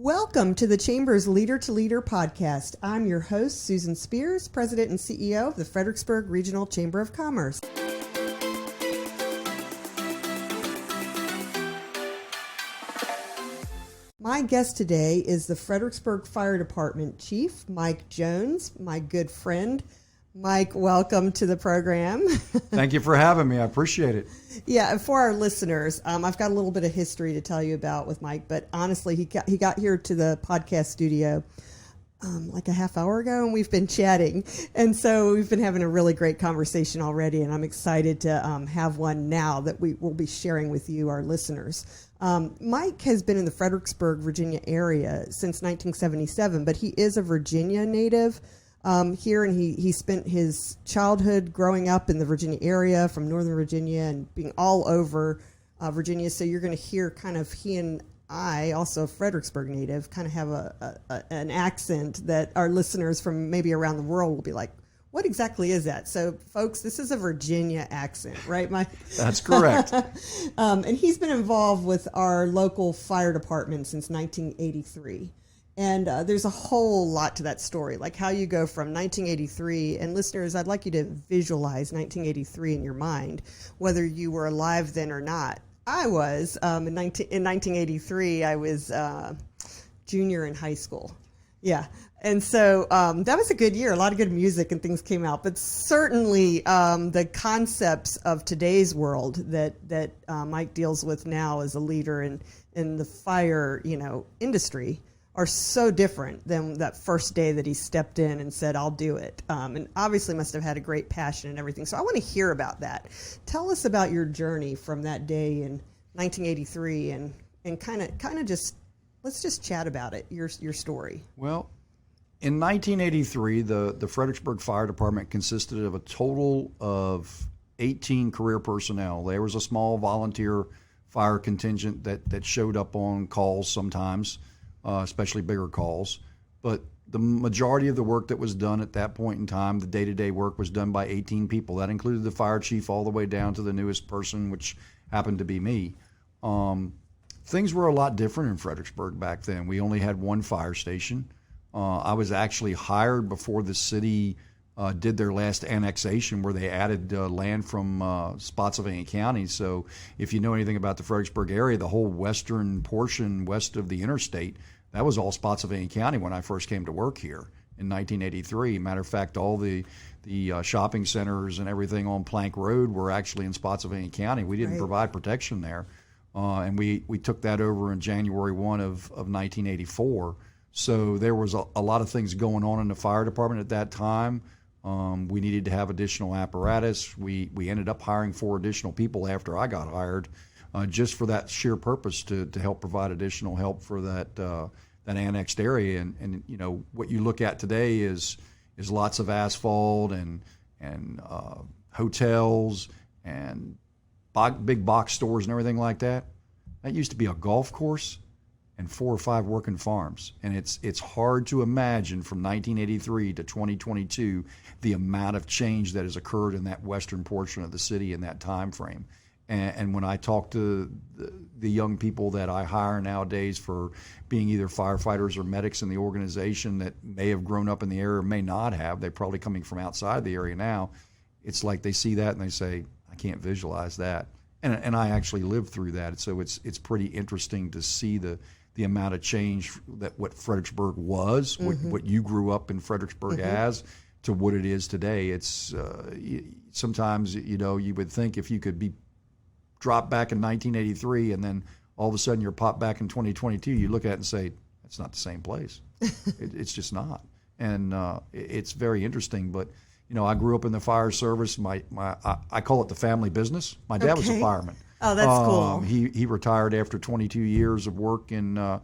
Welcome to the Chamber's Leader to Leader podcast. I'm your host, Susan Spears, President and CEO of the Fredericksburg Regional Chamber of Commerce. My guest today is the Fredericksburg Fire Department Chief, Mike Jones, my good friend. Mike, welcome to the program. Thank you for having me. I appreciate it. Yeah, and for our listeners, I've got a little bit of history to tell you about with Mike, but honestly, he got here to the podcast studio like a half hour ago, and we've been chatting. And so we've been having a really great conversation already, and I'm excited to have one now that we will be sharing with you, our listeners. Mike has been in the Fredericksburg, Virginia area since 1977, but he is a Virginia native. Here, and he spent his childhood growing up in the Virginia area, from Northern Virginia and being all over Virginia. So you're going to hear kind of he and I, also a Fredericksburg native, kind of have an accent that our listeners from maybe around the world will be like, what exactly is that? So, folks, this is a Virginia accent, right, Mike? That's correct. And he's been involved with our local fire department since 1983. And there's a whole lot to that story, like how you go from 1983. And listeners, I'd like you to visualize 1983 in your mind, whether you were alive then or not. I was. In 1983, I was junior in high school. Yeah. And so that was a good year. A lot of good music and things came out. But certainly the concepts of today's world that Mike deals with now as a leader in the fire industry are so different than that first day that he stepped in and said, I'll do it. And obviously must have had a great passion and everything. So I want to hear about that. Tell us about your journey from that day in 1983 and kind of just, let's just chat about it, your story. Well, in 1983, the Fredericksburg Fire Department consisted of a total of 18 career personnel. There was a small volunteer fire contingent that showed up on calls sometimes, especially bigger calls. But the majority of the work that was done at that point in time, the day-to-day work, was done by 18 people. That included the fire chief all the way down to the newest person, which happened to be me. Things were a lot different in Fredericksburg back then. We only had one fire station. I was actually hired before the city did their last annexation, where they added land from Spotsylvania County. So if you know anything about the Fredericksburg area, the whole western portion west of the interstate, that was all Spotsylvania County when I first came to work here in 1983. Matter of fact, all the shopping centers and everything on Plank Road were actually in Spotsylvania County. We didn't provide protection there. And we took that over in January 1 of 1984. So there was a lot of things going on in the fire department at that time. We needed to have additional apparatus. We ended up hiring 4 additional people after I got hired, just for that sheer purpose to help provide additional help for that annexed area. And what you look at today is lots of asphalt and hotels and big box stores and everything like that. That used to be a golf course and 4 or 5 working farms. And it's hard to imagine from 1983 to 2022 the amount of change that has occurred in that western portion of the city in that time frame. And when I talk to the young people that I hire nowadays for being either firefighters or medics in the organization that may have grown up in the area or may not have, they're probably coming from outside the area now, it's like they see that and they say, I can't visualize that. And I actually lived through that. So it's pretty interesting to see the amount of change that what Fredericksburg was, what you grew up in Fredericksburg as, to what it is today. It's sometimes you would think if you could be dropped back in 1983 and then all of a sudden you're popped back in 2022, you look at it and say it's not the same place. It's just not, and it's very interesting. But I grew up in the fire service. I call it the family business. My dad was a fireman. Oh, that's cool. He retired after 22 years of work in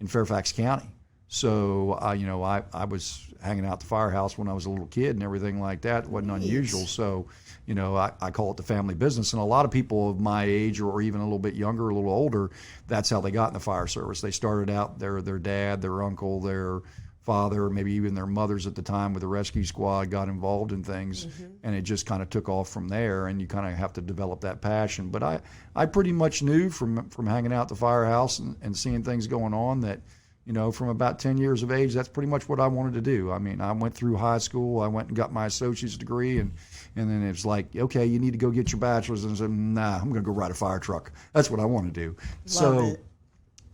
Fairfax County. So I was hanging out at the firehouse when I was a little kid and everything like that. It wasn't unusual. So I call it the family business. And a lot of people of my age or even a little bit younger, a little older, that's how they got in the fire service. They started out their dad, their uncle, their father, maybe even their mothers at the time with the rescue squad got involved in things, and it just kind of took off from there, and you kind of have to develop that passion. But I pretty much knew from hanging out at the firehouse and seeing things going on that from about 10 years of age, that's pretty much what I wanted to do. I mean, I went through high school, I went and got my associate's degree, and then it's like, okay, you need to go get your bachelor's. And I said, nah, I'm going to go ride a fire truck. That's what I want to do. So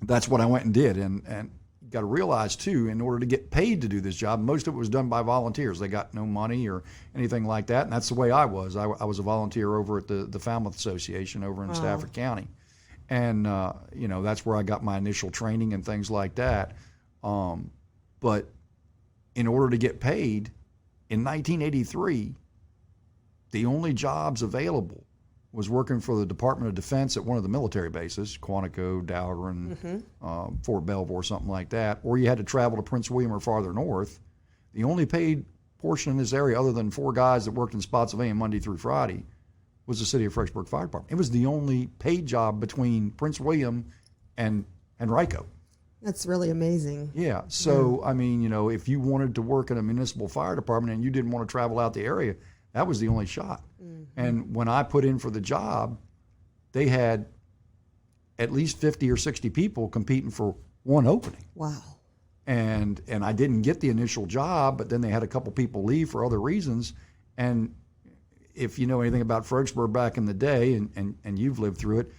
that's what I went and did. And you got to realize, too, in order to get paid to do this job, most of it was done by volunteers. They got no money or anything like that. And that's the way I was. I was a volunteer over at the Falmouth Association over in Stafford County. And, that's where I got my initial training and things like that. But in order to get paid, in 1983, the only jobs available was working for the Department of Defense at one of the military bases, Quantico, Dowdern, Fort Belvoir, something like that, or you had to travel to Prince William or farther north. The only paid portion in this area, other than 4 guys that worked in Spotsylvania Monday through Friday, was the City of Fredericksburg Fire Department. It was the only paid job between Prince William and Henrico. That's really amazing. Yeah. So, I mean, if you wanted to work in a municipal fire department and you didn't want to travel out the area, that was the only shot. And when I put in for the job, they had at least 50 or 60 people competing for one opening. Wow. And I didn't get the initial job, but then they had a couple people leave for other reasons. And if you know anything about Fredericksburg back in the day, and you've lived through it,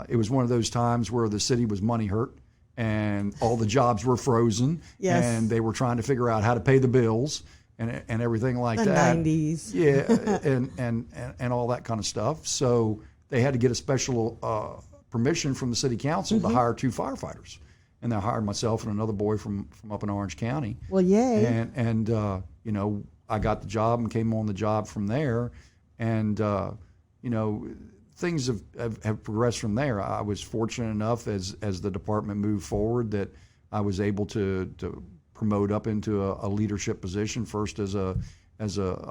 it was one of those times where the city was money hurt and all the jobs were frozen. Yes. And they were trying to figure out how to pay the bills and everything like the that. 90s. Yeah, and all that kind of stuff. So they had to get a special permission from the city council to hire 2 firefighters. And they hired myself and another boy from up in Orange County. Well, yay. And I got the job and came on the job from there. And, things have progressed from there. I was fortunate enough as the department moved forward that I was able to promote up into a leadership position, first as a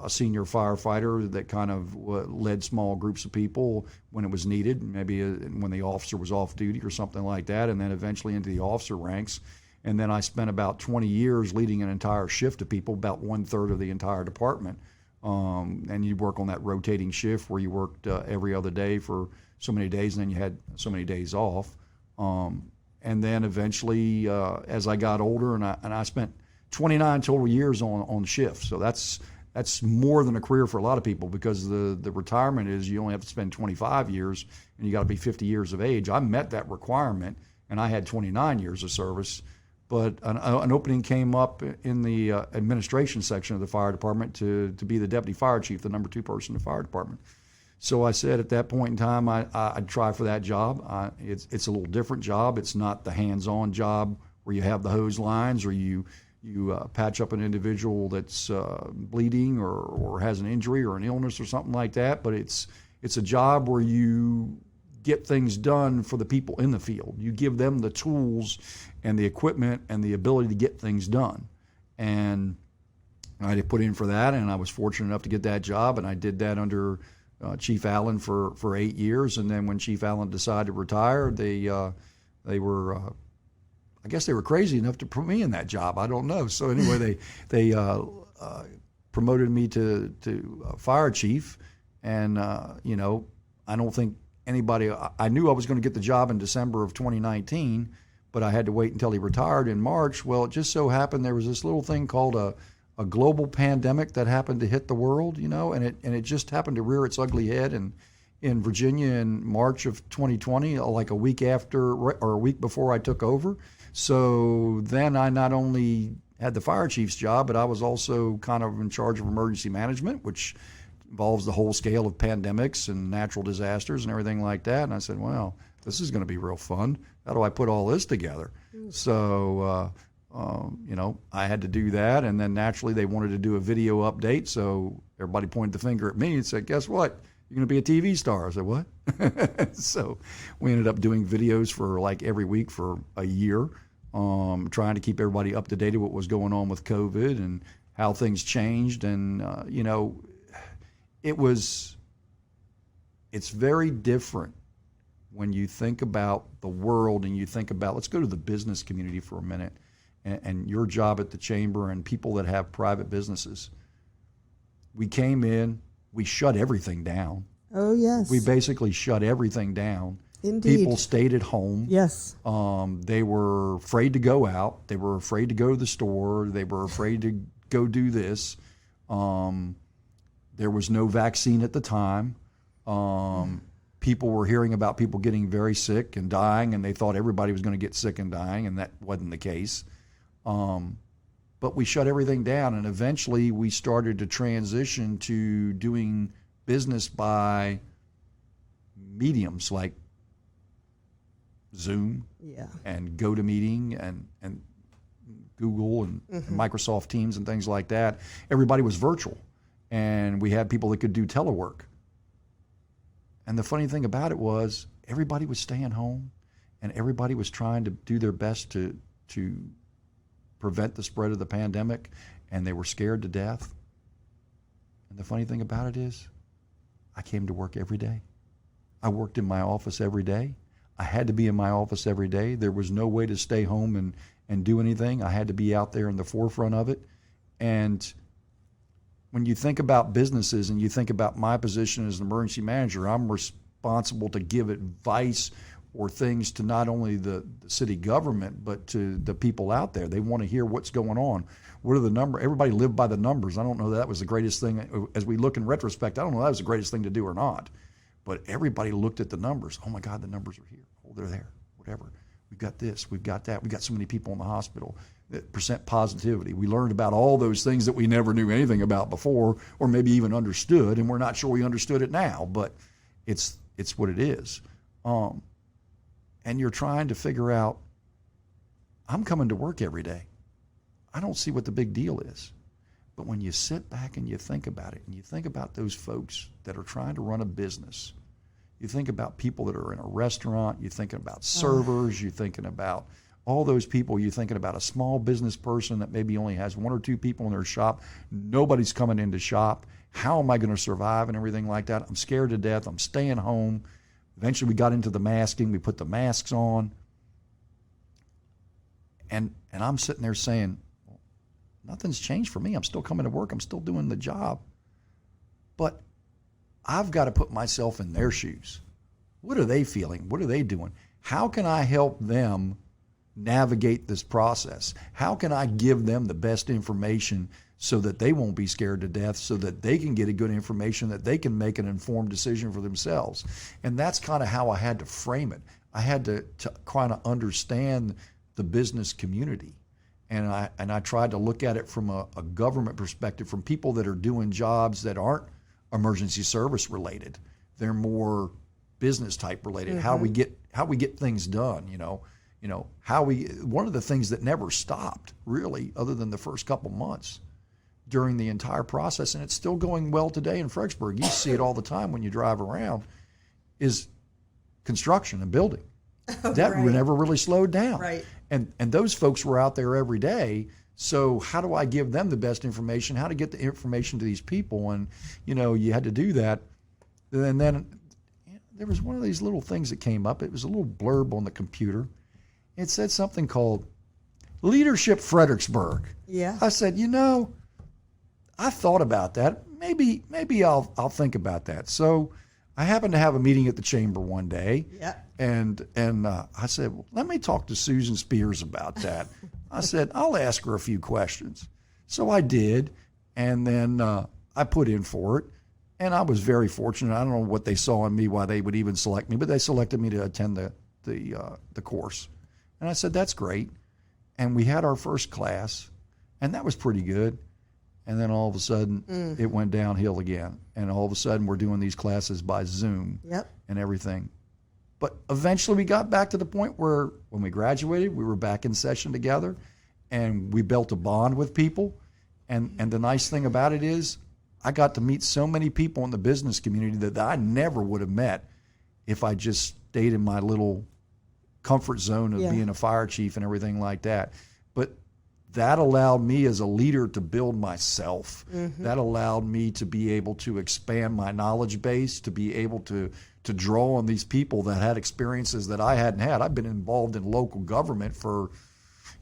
senior firefighter that kind of led small groups of people when it was needed, maybe when the officer was off duty or something like that, and then eventually into the officer ranks. And then I spent about 20 years leading an entire shift of people, about 1/3 of the entire department. And you work on that rotating shift where you worked every other day for so many days, and then you had so many days off. And then eventually, as I got older, and I spent 29 total years on shift. So that's more than a career for a lot of people, because the retirement is you only have to spend 25 years, and you got to be 50 years of age. I met that requirement, and I had 29 years of service. But an opening came up in the administration section of the fire department to be the deputy fire chief, the number 2 person in the fire department. So I said at that point in time I'd try for that job. It's a little different job. It's not the hands-on job where you have the hose lines or you patch up an individual that's bleeding or has an injury or an illness or something like that. But it's a job where you get things done for the people in the field. You give them the tools and the equipment and the ability to get things done. And I had to put in for that, and I was fortunate enough to get that job, and I did that under Chief Allen for 8 years. And then when Chief Allen decided to retire, they were I guess they were crazy enough to put me in that job. I don't know. So anyway, they promoted me to fire chief, and I don't think anybody. I knew I was going to get the job in December of 2019, but I had to wait until he retired in March. Well, it just so happened there was this little thing called a global pandemic that happened to hit the world, and it just happened to rear its ugly head in Virginia in March of 2020, like a week after or a week before I took over. So then I not only had the fire chief's job, but I was also kind of in charge of emergency management, which involves the whole scale of pandemics and natural disasters and everything like that. And I said, well, this is going to be real fun. How do I put all this together? So, I had to do that. And then naturally they wanted to do a video update. So everybody pointed the finger at me and said, guess what? You're going to be a TV star. I said, what? So we ended up doing videos for like every week for a year, trying to keep everybody up to date with what was going on with COVID and how things changed. And, it's very different when you think about the world and you think about, let's go to the business community for a minute and your job at the chamber and people that have private businesses. We came in, we shut everything down. Oh, yes. We basically shut everything down. Indeed. People stayed at home. Yes. They were afraid to go out. They were afraid to go to the store. They were afraid to go do this. There was no vaccine at the time. People were hearing about people getting very sick and dying, and they thought everybody was going to get sick and dying, and that wasn't the case. But we shut everything down, and eventually we started to transition to doing business by mediums like Zoom and GoToMeeting and Google and Microsoft Teams and things like that. Everybody was virtual, and we had people that could do telework. And the funny thing about it was everybody was staying home, and everybody was trying to do their best to prevent the spread of the pandemic, and they were scared to death. And the funny thing about it is I came to work every day. I worked in my office every day. I had to be in my office every day. There was no way to stay home and do anything. I had to be out there in the forefront of it. And when you think about businesses and you think about my position as an emergency manager, I'm responsible to give advice or things to not only the city government, but to the people out there. They want to hear what's going on. What are the numbers? Everybody lived by the numbers. I don't know that was the greatest thing. As we look in retrospect, I don't know that was the greatest thing to do or not. But everybody looked at the numbers. Oh, my God, the numbers are here. Oh, they're there. Whatever. We've got this. We've got that. We've got so many people in the hospital. Percent positivity. We learned about all those things that we never knew anything about before or maybe even understood, and we're not sure we understood it now, but it's what it is. And you're trying to figure out, I'm coming to work every day. I don't see what the big deal is. But when you sit back and you think about it, and you think about those folks that are trying to run a business, you think about people that are in a restaurant, you're thinking about servers, you're thinking about all those people, you're thinking about a small business person that maybe only has one or two people in their shop. Nobody's coming in to shop. How am I going to survive and everything like that? I'm scared to death. I'm staying home. Eventually we got into the masking. We put the masks on. And I'm sitting there saying, well, nothing's changed for me. I'm still coming to work. I'm still doing the job. But I've got to put myself in their shoes. What are they feeling? What are they doing? How can I help them navigate this process? How can I give them the best information so that they won't be scared to death, so that they can get a good information, that they can make an informed decision for themselves? And that's kind of how I had to frame it. I had to kind of understand the business community. And I tried to look at it from a government perspective, from people that are doing jobs that aren't emergency service related. They're more business type related. How we get things done, one of the things that never stopped really, other than the first couple months during the entire process, and it's still going well today in Fredericksburg. You see it all the time when you drive around, is construction and building. That never really slowed down. Right. And those folks were out there every day. So how do I give them the best information? How to get the information to these people? And, you had to do that. And then there was one of these little things that came up. It was a little blurb on the computer. It said something called Leadership Fredericksburg. Yeah. I said, I thought about that. Maybe I'll think about that. So I happened to have a meeting at the chamber one day. Yeah. And I said, well, let me talk to Susan Spears about that. I said, I'll ask her a few questions. So I did, and then I put in for it, and I was very fortunate. I don't know what they saw in me, why they would even select me, but they selected me to attend the course. And I said, that's great. And we had our first class, and that was pretty good. And then all of a sudden, it went downhill again. And all of a sudden, we're doing these classes by Zoom and everything. But eventually, we got back to the point where when we graduated, we were back in session together, and we built a bond with people. And the nice thing about it is I got to meet so many people in the business community that I never would have met if I just stayed in my little comfort zone of being a fire chief and everything like that. But that allowed me as a leader to build myself. That allowed me to be able to expand my knowledge base, to be able to draw on these people that had experiences that I hadn't had. I've been involved in local government for,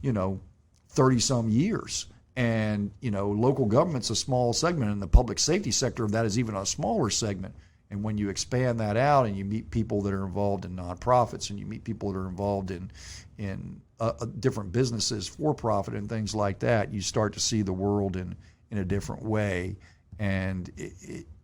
30-some years. And, local government's a small segment, and the public safety sector of that is even a smaller segment. And when you expand that out and you meet people that are involved in nonprofits and you meet people that are involved in different businesses, for profit and things like that, you start to see the world in a different way. And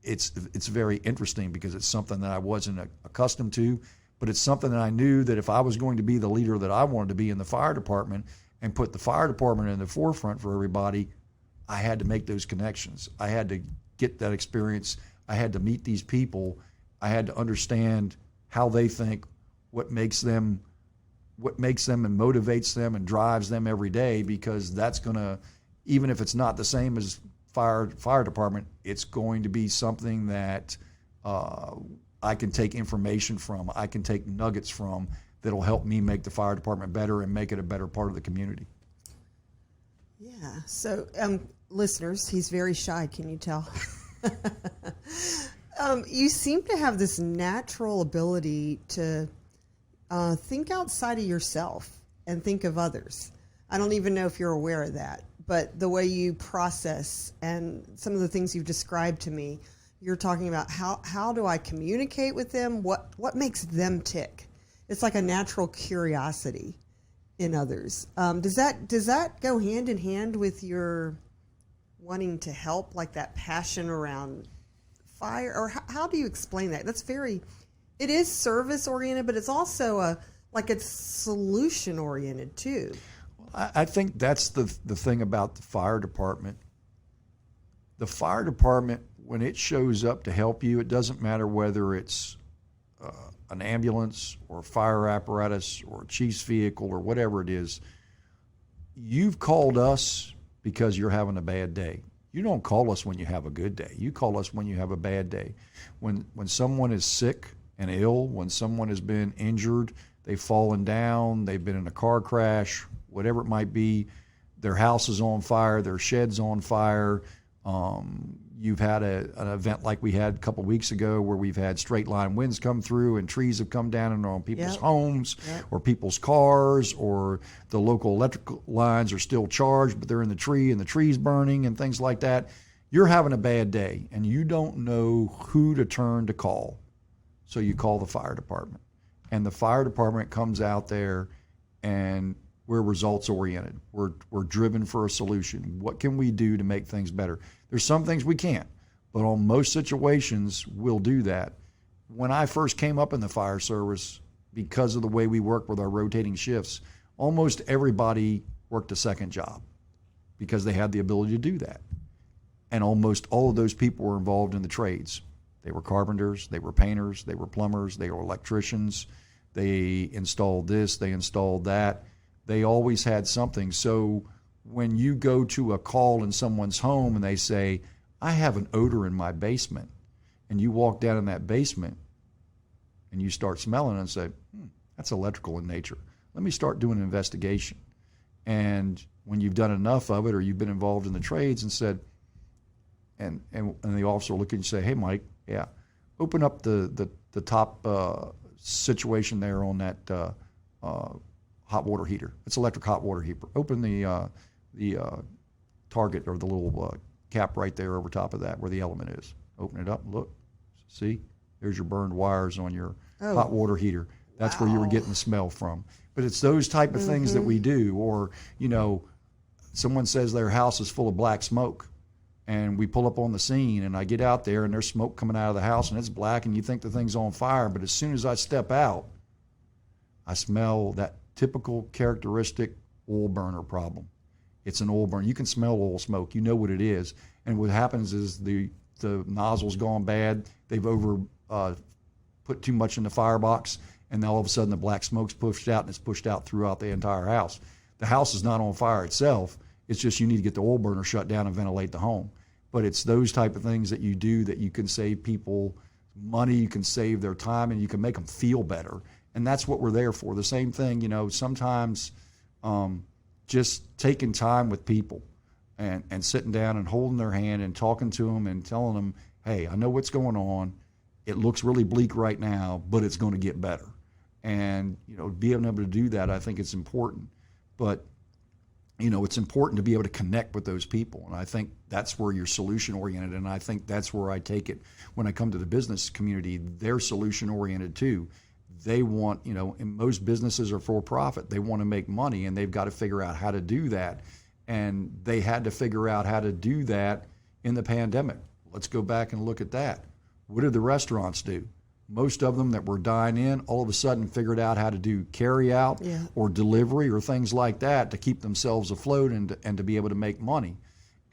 it's very interesting because it's something that I wasn't accustomed to, but it's something that I knew that if I was going to be the leader that I wanted to be in the fire department and put the fire department in the forefront for everybody, I had to make those connections. I had to get that experience. I had to meet these people. I had to understand how they think, what makes them and motivates them and drives them every day, because that's going to, even if it's not the same as fire department, it's going to be something that I can take information from, I can take nuggets from, that'll help me make the fire department better and make it a better part of the community. Yeah. So, listeners, he's very shy. Can you tell? You seem to have this natural ability to think outside of yourself and think of others. I don't even know if you're aware of that, but the way you process and some of the things you've described to me, you're talking about how do I communicate with them? What makes them tick? It's like a natural curiosity in others. Does that go hand in hand with your wanting to help, like that passion around fire? Or how do you explain that? It is service oriented, but it's also it's solution oriented too. I think that's the thing about the fire department. The fire department, when it shows up to help you, it doesn't matter whether it's an ambulance or a fire apparatus or a chief's vehicle or whatever it is. You've called us because you're having a bad day. You don't call us when you have a good day. You call us when you have a bad day. When someone is sick and ill, when someone has been injured, they've fallen down, they've been in a car crash, whatever it might be, their house is on fire, their shed's on fire. You've had an event like we had a couple weeks ago where we've had straight line winds come through and trees have come down and on people's homes or people's cars, or the local electrical lines are still charged but they're in the tree and the tree's burning and things like that. You're having a bad day and you don't know who to turn to call. So you call the fire department. And the fire department comes out there and we're results oriented. We're driven for a solution. What can we do to make things better? There's some things we can't, but on most situations, we'll do that. When I first came up in the fire service, because of the way we work with our rotating shifts, almost everybody worked a second job because they had the ability to do that. And almost all of those people were involved in the trades. They were carpenters, they were painters, they were plumbers, they were electricians, they installed this, they installed that. They always had something. So when you go to a call in someone's home and they say, I have an odor in my basement, and you walk down in that basement and you start smelling and say, that's electrical in nature. Let me start doing an investigation. And when you've done enough of it, or you've been involved in the trades and said, and the officer will look at you and say, hey, Mike, open up the top situation there on that hot water heater. It's electric hot water heater. Open the target or the little cap right there over top of that where the element is. Open it up, look, see, there's your burned wires on your hot water heater. That's where you were getting the smell from. But it's those type of things that we do. Or, someone says their house is full of black smoke, and we pull up on the scene, and I get out there, and there's smoke coming out of the house, and it's black, and you think the thing's on fire. But as soon as I step out, I smell that typical characteristic oil burner problem. It's an oil burner. You can smell oil smoke. You know what it is. And what happens is the nozzle's gone bad. They've put too much in the firebox, and now all of a sudden the black smoke's pushed out, and it's pushed out throughout the entire house. The house is not on fire itself. It's just you need to get the oil burner shut down and ventilate the home. But it's those type of things that you do that you can save people money, you can save their time, and you can make them feel better. And that's what we're there for. The same thing, sometimes just taking time with people and sitting down and holding their hand and talking to them and telling them, hey, I know what's going on. It looks really bleak right now, but it's going to get better. And, being able to do that, I think it's important. But it's important to be able to connect with those people. And I think that's where you're solution oriented. And I think that's where I take it when I come to the business community. They're solution oriented too. They want, and most businesses are for profit. They want to make money, and they've got to figure out how to do that. And they had to figure out how to do that in the pandemic. Let's go back and look at that. What did the restaurants do? Most of them that were dine in all of a sudden figured out how to do carry out or delivery or things like that to keep themselves afloat and to be able to make money.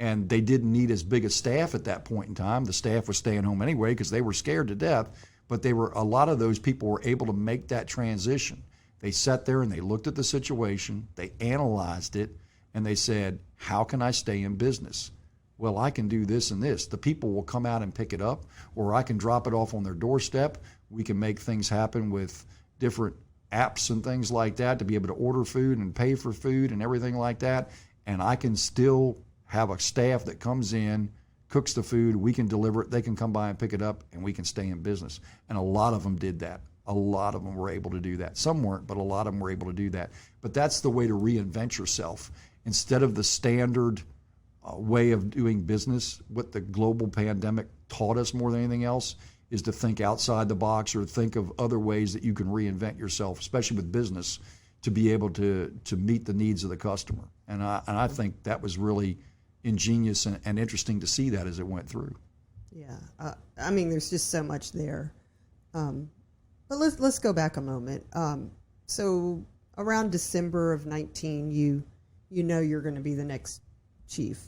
And they didn't need as big a staff at that point in time. The staff was staying home anyway because they were scared to death. But a lot of those people were able to make that transition. They sat there and they looked at the situation, they analyzed it, and they said, how can I stay in business? Well, I can do this and this. The people will come out and pick it up, or I can drop it off on their doorstep. We can make things happen with different apps and things like that to be able to order food and pay for food and everything like that. And I can still have a staff that comes in, cooks the food, we can deliver it, they can come by and pick it up, and we can stay in business. And a lot of them did that. A lot of them were able to do that. Some weren't, but a lot of them were able to do that. But that's the way to reinvent yourself. Instead of the standard way of doing business, what the global pandemic taught us more than anything else is to think outside the box or think of other ways that you can reinvent yourself, especially with business, to be able to meet the needs of the customer. And I think that was really ingenious and interesting to see that as it went through. Yeah, there's just so much there. But let's go back a moment. So around December of 19, you know you're going to be the next chief,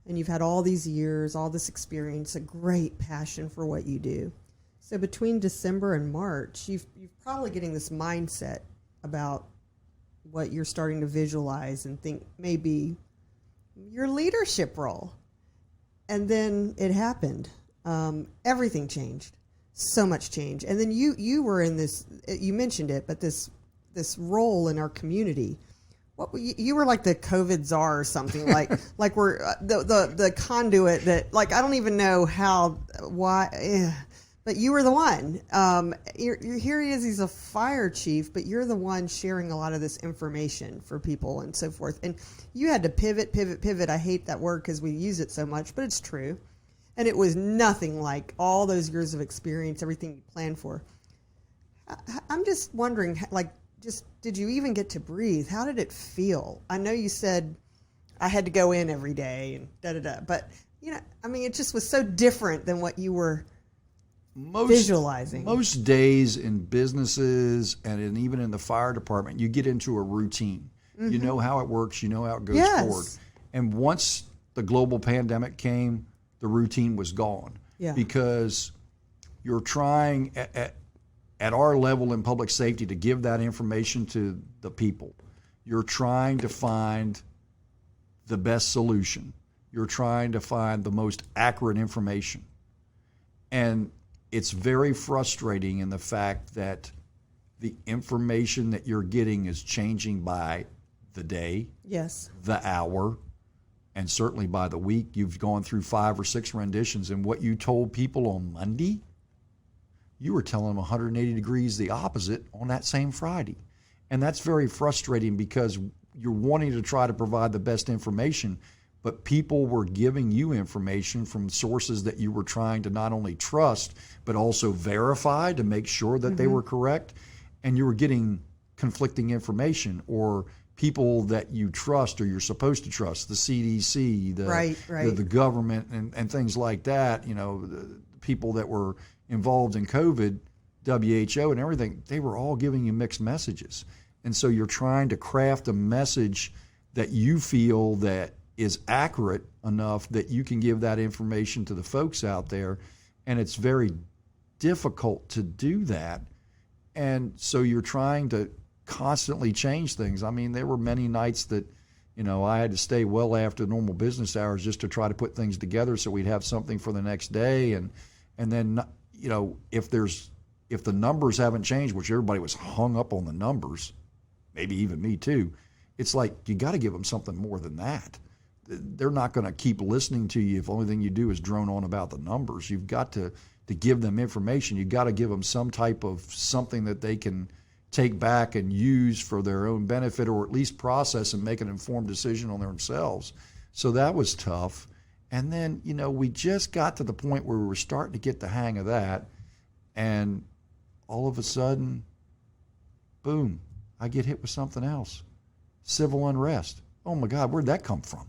and you've had all these years, all this experience, a great passion for what you do. So between December and March, you're probably getting this mindset about what you're starting to visualize and think maybe your leadership role. And then it happened. Everything changed. So much change. And then you were in this, you mentioned it, but this role in our community. What you were like the COVID czar or something, like we're the conduit that, like, I don't even know why, but you were the one. Here he is, he's a fire chief, but you're the one sharing a lot of this information for people and so forth. And you had to pivot. I hate that word because we use it so much, but it's true. And it was nothing like all those years of experience, everything you planned for. I'm just wondering, did you even get to breathe? How did it feel? I know you said I had to go in every day and da-da-da, but, it just was so different than what you were visualizing. Most days in businesses and even in the fire department, you get into a routine. Mm-hmm. You know how it works. You know how it goes forward. And once the global pandemic came, the routine was gone. Yeah. Because you're trying at our level in public safety to give that information to the people. You're trying to find the best solution. You're trying to find the most accurate information. And it's very frustrating in the fact that the information that you're getting is changing by the day, the hour, and certainly by the week. You've gone through 5 or 6 renditions, and what you told people on Monday, you were telling them 180 degrees the opposite on that same Friday. And that's very frustrating because you're wanting to try to provide the best information, but people were giving you information from sources that you were trying to not only trust, but also verify to make sure that they were correct. And you were getting conflicting information, or people that you trust or you're supposed to trust, the CDC, the government and things like that, the people that were involved in COVID, WHO and everything, they were all giving you mixed messages. And so you're trying to craft a message that you feel that is accurate enough that you can give that information to the folks out there. And it's very difficult to do that. And so you're trying to constantly change things. There were many nights that, I had to stay well after normal business hours just to try to put things together so we'd have something for the next day. And then, if the numbers haven't changed, which everybody was hung up on the numbers, maybe even me too, it's like you got to give them something more than that. They're not going to keep listening to you if the only thing you do is drone on about the numbers. You've got to give them information. You've got to give them some type of something that they can take back and use for their own benefit, or at least process and make an informed decision on themselves. So that was tough. And then, we just got to the point where we were starting to get the hang of that. And all of a sudden, boom, I get hit with something else. Civil unrest. Oh my God, where'd that come from?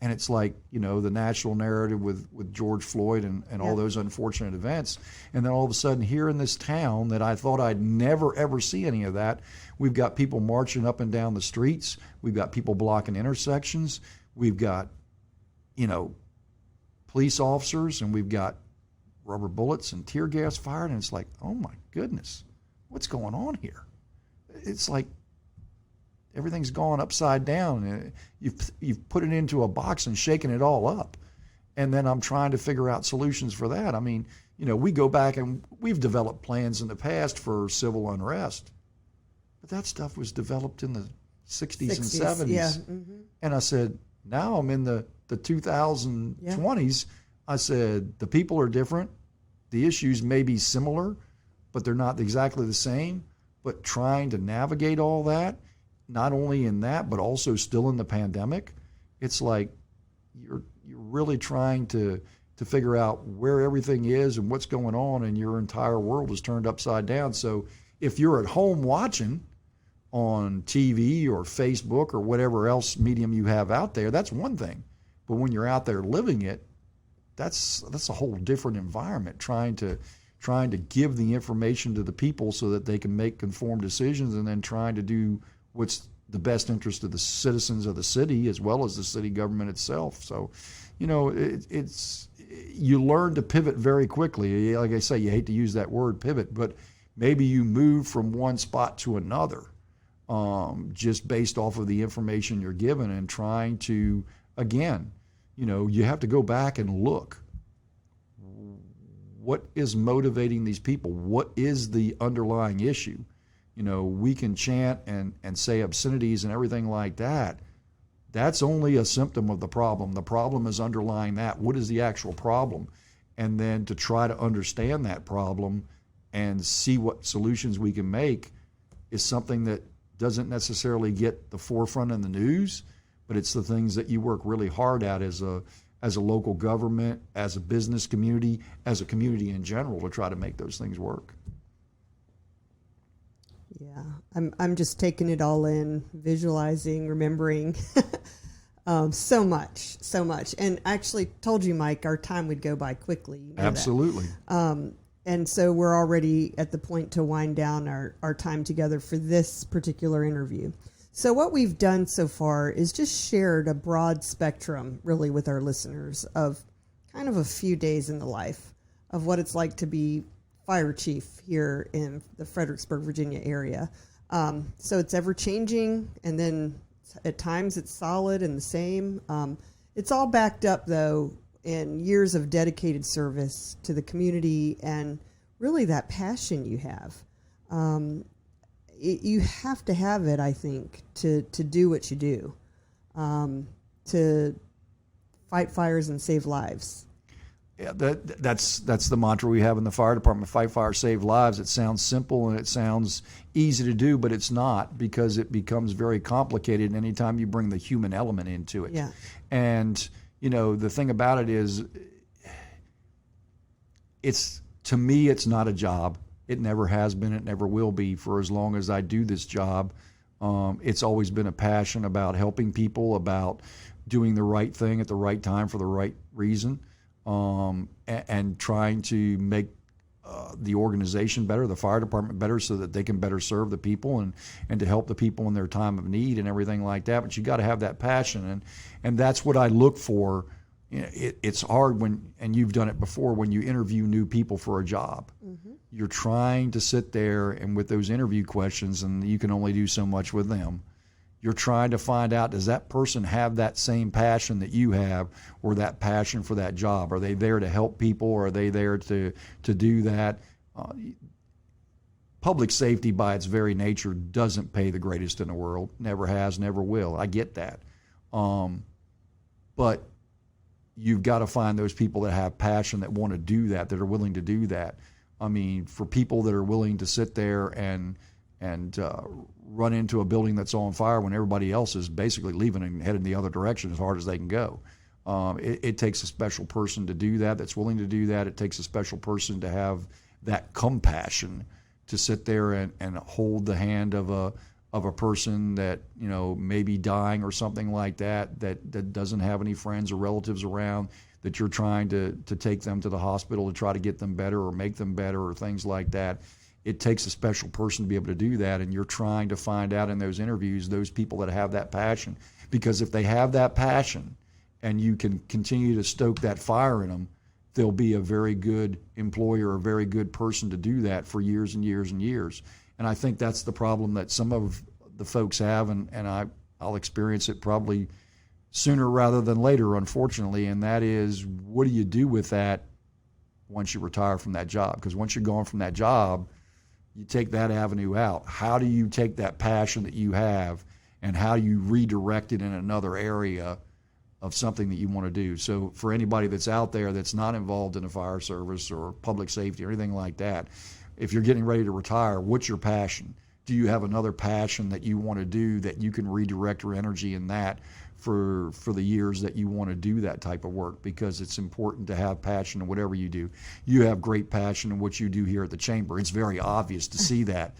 And it's like, the national narrative with George Floyd and all those unfortunate events. And then all of a sudden here in this town that I thought I'd never, ever see any of that, we've got people marching up and down the streets. We've got people blocking intersections. We've got, police officers, and we've got rubber bullets and tear gas fired. And it's like, oh my goodness, what's going on here? It's like everything's gone upside down. You've put it into a box and shaken it all up. And then I'm trying to figure out solutions for that. I mean, we go back and we've developed plans in the past for civil unrest, but that stuff was developed in the 60s and 70s. Yeah. Mm-hmm. And I said, now I'm in the 2020s. I said, the people are different. The issues may be similar, but they're not exactly the same. But trying to navigate all that, not only in that, but also still in the pandemic, it's like you're really trying to figure out where everything is and what's going on, and your entire world is turned upside down. So if you're at home watching on TV or Facebook or whatever else medium you have out there, that's one thing. But when you're out there living it, that's a whole different environment, trying to give the information to the people so that they can make informed decisions, and then trying to do what's the best interest of the citizens of the city as well as the city government itself. So, it's you learn to pivot very quickly. Like I say, you hate to use that word pivot, but maybe you move from one spot to another just based off of the information you're given, and trying to, again, you have to go back and look. What is motivating these people? What is the underlying issue? We can chant and say obscenities and everything like that. That's only a symptom of the problem. The problem is underlying that. What is the actual problem? And then to try to understand that problem and see what solutions we can make is something that doesn't necessarily get the forefront in the news, but it's the things that you work really hard at as a local government, as a business community, as a community in general, to try to make those things work. Yeah, I'm just taking it all in, visualizing, remembering. So much. And I actually told you, Mike, our time would go by quickly. You know Absolutely. And so we're already at the point to wind down our time together for this particular interview. So what we've done so far is just shared a broad spectrum, really, with our listeners of kind of a few days in the life of what it's like to be fire chief here in the Fredericksburg, Virginia area. So it's ever changing, and then at times it's solid and the same. It's all backed up, though, in years of dedicated service to the community and really that passion you have. You have to have it, I think, to do what you do, to fight fires and save lives. Yeah, that's the mantra we have in the fire department: fight fire, save lives. It sounds simple and it sounds easy to do, but it's not, because it becomes very complicated anytime you bring the human element into it. Yeah. And the thing about it is, to me, it's not a job. It never has been. It never will be for as long as I do this job. It's always been a passion about helping people, about doing the right thing at the right time for the right reason, and trying to make the organization better, the fire department better, so that they can better serve the people and to help the people in their time of need and everything like that. But you got to have that passion, and that's what I look for. It's hard and you've done it before, when you interview new people for a job. Mm-hmm. You're trying to sit there, and with those interview questions, and you can only do so much with them, you're trying to find out, does that person have that same passion that you have, or that passion for that job? Are they there to help people, or are they there to do that? Public safety, by its very nature, doesn't pay the greatest in the world. Never has, never will. I get that. But you've got to find those people that have passion, that want to do that, that are willing to do that. I mean, for people that are willing to sit there and and run into a building that's on fire when everybody else is basically leaving and heading the other direction as hard as they can go. It takes a special person to do that, that's willing to do that. It takes a special person to have that compassion to sit there and hold the hand of a person that, you know, may be dying or something like that, that doesn't have any friends or relatives around, that you're trying to take them to the hospital to try to get them better or make them better or things like that. It takes a special person to be able to do that, and you're trying to find out in those interviews those people that have that passion. Because if they have that passion and you can continue to stoke that fire in them, they'll be a very good employer, a very good person to do that for years and years and years. And I think that's the problem that some of the folks have, and I'll experience it probably sooner rather than later, unfortunately, and that is, what do you do with that once you retire from that job? Because once you're gone from that job, you take that avenue out. How do you take that passion that you have and how do you redirect it in another area of something that you want to do? So for anybody that's out there that's not involved in the fire service or public safety or anything like that, if you're getting ready to retire, what's your passion? Do you have another passion that you want to do that you can redirect your energy in that for the years that you want to do that type of work? Because it's important to have passion in whatever you do. You have great passion in what you do here at the Chamber. It's very obvious to see that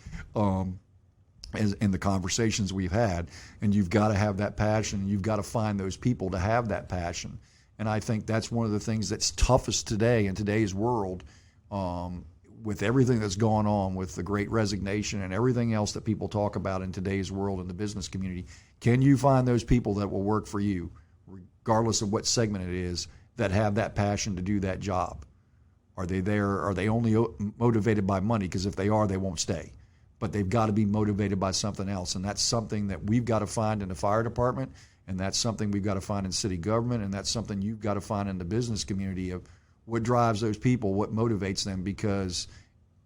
as in the conversations we've had. And you've got to have that passion, and you've got to find those people to have that passion. And I think that's one of the things that's toughest today in today's world, with everything that's gone on with the Great Resignation and everything else that people talk about in today's world in the business community. Can you find those people that will work for you, regardless of what segment it is, that have that passion to do that job? Are they there? Are they only motivated by money? Because if they are, they won't stay. But they've got to be motivated by something else, and that's something that we've got to find in the fire department, and that's something we've got to find in city government, and that's something you've got to find in the business community of what drives those people, what motivates them, because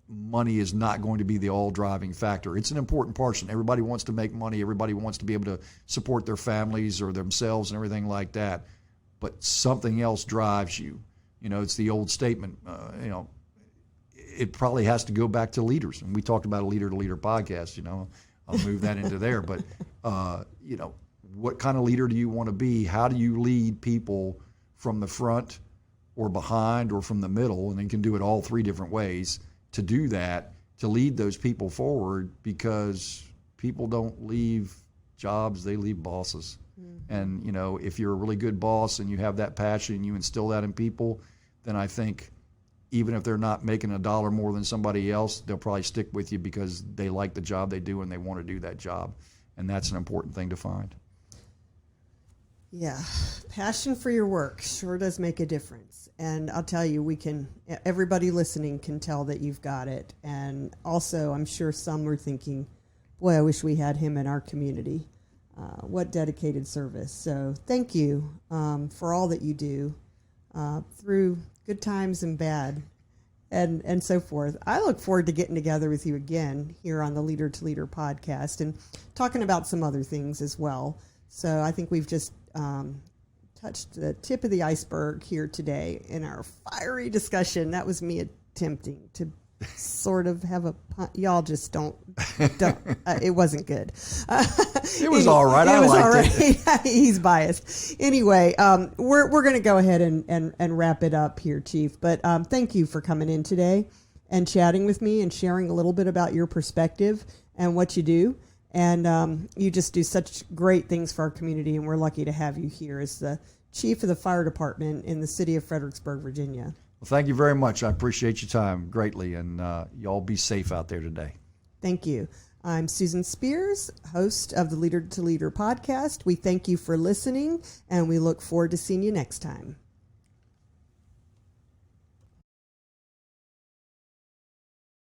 money is not going to be the all-driving factor. It's an important portion. Everybody wants to make money. Everybody wants to be able to support their families or themselves and everything like that. But something else drives you. You know, it's the old statement, it probably has to go back to leaders. And we talked about a leader-to-leader podcast, you know. I'll move that into there. But, what kind of leader do you want to be? How do you lead people from the front or behind or from the middle? And you can do it all three different ways. To do that, to lead those people forward, because people don't leave jobs, they leave bosses. Mm-hmm. And, you know, if you're a really good boss and you have that passion and you instill that in people, then I think even if they're not making $1 more than somebody else, they'll probably stick with you because they like the job they do and they want to do that job. And that's an important thing to find. Yeah, passion for your work sure does make a difference. And I'll tell you, everybody listening can tell that you've got it. And also, I'm sure some were thinking, boy, I wish we had him in our community. What dedicated service. So thank you for all that you do through good times and bad and so forth. I look forward to getting together with you again here on the Leader to Leader podcast and talking about some other things as well. So I think we've just touched the tip of the iceberg here today in our fiery discussion. That was me attempting to sort of have a pun. Y'all just don't it wasn't good. It was all right. I liked it. He's biased. Anyway, we're going to go ahead and wrap it up here, Chief. But thank you for coming in today and chatting with me and sharing a little bit about your perspective and what you do. And you just do such great things for our community, and we're lucky to have you here as the chief of the fire department in the city of Fredericksburg, Virginia. Well, thank you very much. I appreciate your time greatly, and y'all be safe out there today. Thank you. I'm Susan Spears, host of the Leader to Leader podcast. We thank you for listening, and we look forward to seeing you next time.